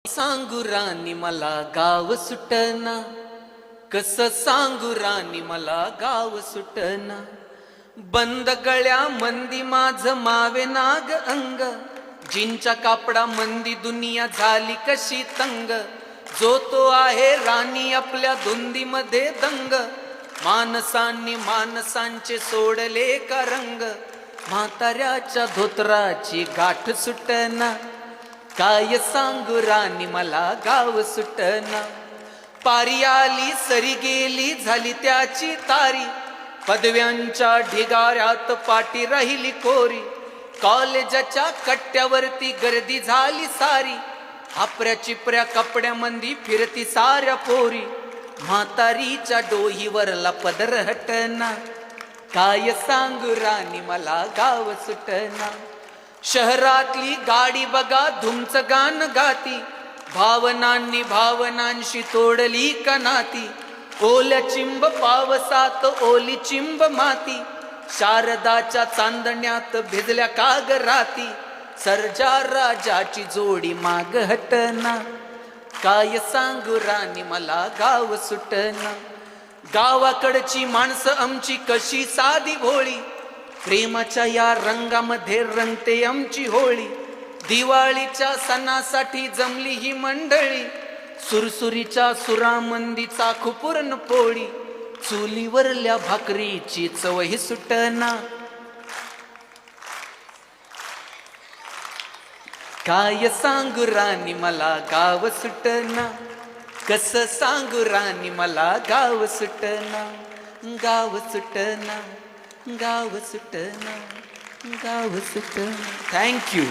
सांगू राणी मला गाव सुटना, कस सांगू राणी मला गाव सुटना। बंद गळ्या मंदी माझ मावे नाग अंग, जिंच्या कापडा मंदी दुनिया झाली कशी तंग। जो तो आहे राणी आपल्या धुंदी मध्ये दंग, माणसांनी माणसांचे सोडले का रंग। म्हाताऱ्याच्या धोत्राची गाठ सुटना, काय सांगू राणी मला गाव सुटना। पारी आली सरी गेली झाली त्याची तारी, पदव्यांच्या ढिगाऱ्यात पाठी राहिली कोरी। कॉलेजाच्या कट्ट्यावरती गर्दी झाली सारी, आपऱ्या चिपऱ्या कपड्यामंदी फिरती साऱ्या पोरी। म्हातारीच्या डोहीवरला पदर हटना, काय सांगू राणी मला गाव सुटना। शहरातली गाडी बघा धुमच गान गाती, भावनांनी भावनांशी तोडली का नाती। ओल्या चिंब पावसात ओली चिंब माती, शारदाच्या चांदण्यात भिजल्या काग राती। सर्जा राजाची जोडी माग हटना, काय सांगू राणी मला गाव सुटना। गावाकडची माणसं आमची कशी साधी भोळी, प्रेमाच्या या रंगामध्ये रंगते आमची होळी। दिवाळीच्या सणासाठी जमली ही मंडळी, सुरसुरीच्या सुरामंदी चाखू पूर्ण पोळी। चुलीवरल्या भाकरीची चवही सुटना, काय सांगू राणी मला गाव सुटना। कस सांगू राणी मला गाव सुटना, गाव सुटना, गाव सुटना, गाव सुटना। थँक्यू।